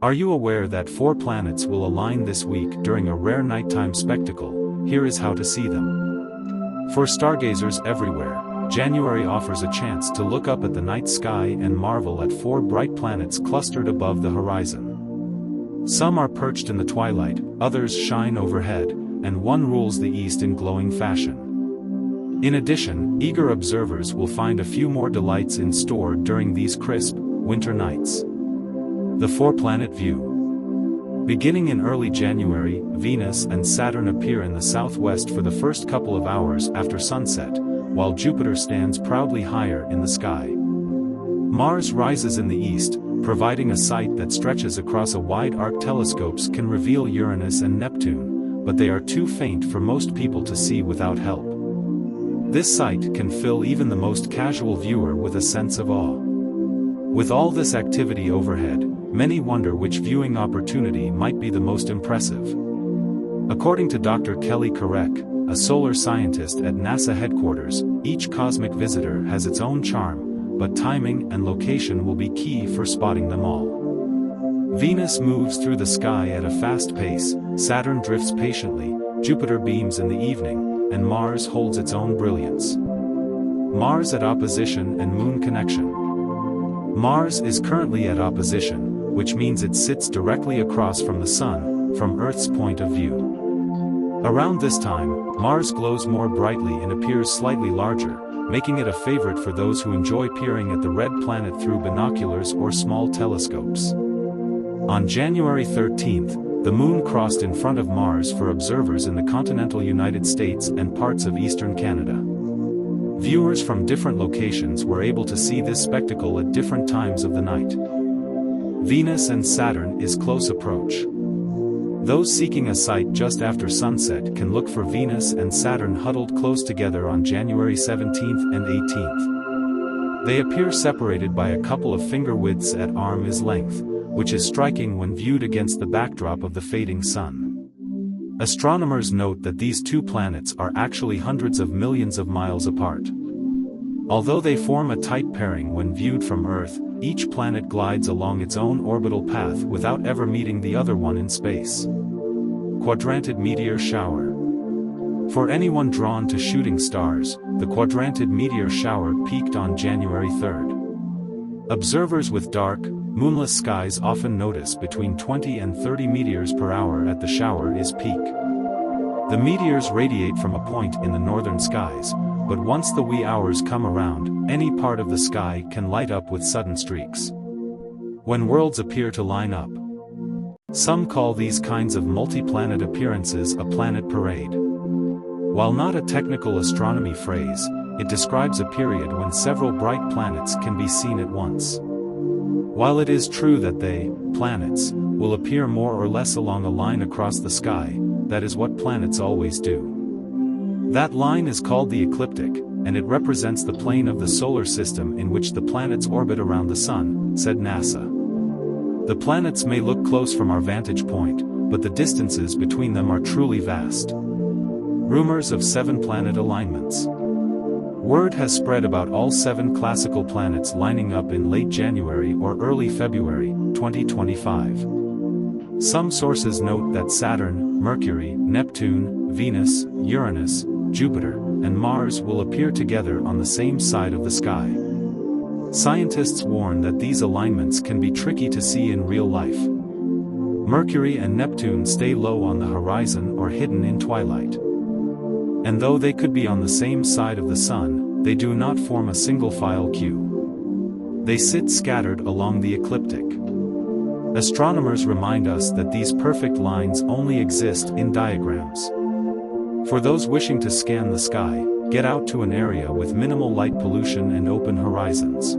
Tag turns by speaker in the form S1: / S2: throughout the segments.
S1: Are you aware that 4 planets will align this week during a rare nighttime spectacle? Here is how to see them. For stargazers everywhere, January offers a chance to look up at the night sky and marvel at 4 bright planets clustered above the horizon. Some are perched in the twilight, others shine overhead, and one rules the east in glowing fashion. In addition, eager observers will find a few more delights in store during these crisp, winter nights. The 4-planet view. Beginning in early January, Venus and Saturn appear in the southwest for the first couple of hours after sunset, while Jupiter stands proudly higher in the sky. Mars rises in the east, providing a sight that stretches across a wide arc. Telescopes can reveal Uranus and Neptune, but they are too faint for most people to see without help. This sight can fill even the most casual viewer with a sense of awe. With all this activity overhead, many wonder which viewing opportunity might be the most impressive. According to Dr. Kelly Karek, a solar scientist at NASA headquarters, each cosmic visitor has its own charm, but timing and location will be key for spotting them all. Venus moves through the sky at a fast pace, Saturn drifts patiently, Jupiter beams in the evening, and Mars holds its own brilliance. Mars at opposition and Moon connection. Mars is currently at opposition, which means it sits directly across from the Sun, from Earth's point of view. Around this time, Mars glows more brightly and appears slightly larger, making it a favorite for those who enjoy peering at the red planet through binoculars or small telescopes. On January 13th, the Moon crossed in front of Mars for observers in the continental United States and parts of eastern Canada. Viewers from different locations were able to see this spectacle at different times of the night. Venus and Saturn is close approach. Those seeking a sight just after sunset can look for Venus and Saturn huddled close together on January 17th and 18th. They appear separated by a couple of finger widths at arm's length, which is striking when viewed against the backdrop of the fading sun. Astronomers note that these 2 planets are actually hundreds of millions of miles apart. Although they form a tight pairing when viewed from Earth, each planet glides along its own orbital path without ever meeting the other one in space. Quadrantid meteor shower. For anyone drawn to shooting stars, the quadrantid meteor shower peaked on January 3rd. Observers with dark, moonless skies often notice between 20 and 30 meteors per hour at the shower is peak. The meteors radiate from a point in the northern skies, but once the wee hours come around, any part of the sky can light up with sudden streaks. When worlds appear to line up. Some call these kinds of multi-planet appearances a planet parade. While not a technical astronomy phrase, it describes a period when several bright planets can be seen at once. While it is true that they, planets, will appear more or less along a line across the sky, that is what planets always do. That line is called the ecliptic, and it represents the plane of the solar system in which the planets orbit around the Sun, said NASA. The planets may look close from our vantage point, but the distances between them are truly vast. Rumors of 7 planet alignments. Word has spread about all 7 classical planets lining up in late January or early February, 2025. Some sources note that Saturn, Mercury, Neptune, Venus, Uranus, Jupiter, and Mars will appear together on the same side of the sky. Scientists warn that these alignments can be tricky to see in real life. Mercury and Neptune stay low on the horizon or hidden in twilight. And though they could be on the same side of the Sun, they do not form a single-file queue. They sit scattered along the ecliptic. Astronomers remind us that these perfect lines only exist in diagrams. For those wishing to scan the sky, get out to an area with minimal light pollution and open horizons.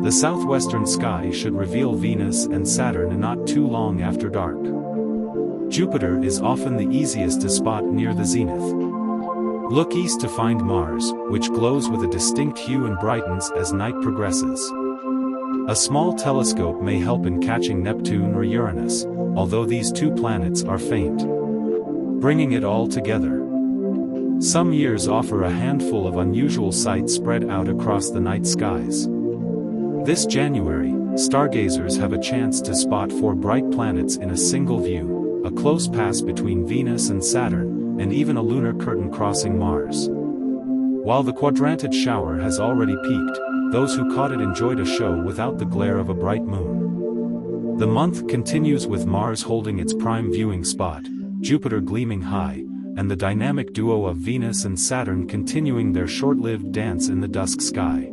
S1: The southwestern sky should reveal Venus and Saturn not too long after dark. Jupiter is often the easiest to spot near the zenith. Look east to find Mars, which glows with a distinct hue and brightens as night progresses. A small telescope may help in catching Neptune or Uranus, although these 2 planets are faint. Bringing it all together. Some years offer a handful of unusual sights spread out across the night skies. This January, stargazers have a chance to spot 4 bright planets in a single view, a close pass between Venus and Saturn, and even a lunar curtain crossing Mars. While the quadrantid shower has already peaked, those who caught it enjoyed a show without the glare of a bright moon. The month continues with Mars holding its prime viewing spot, Jupiter gleaming high, and the dynamic duo of Venus and Saturn continuing their short-lived dance in the dusk sky.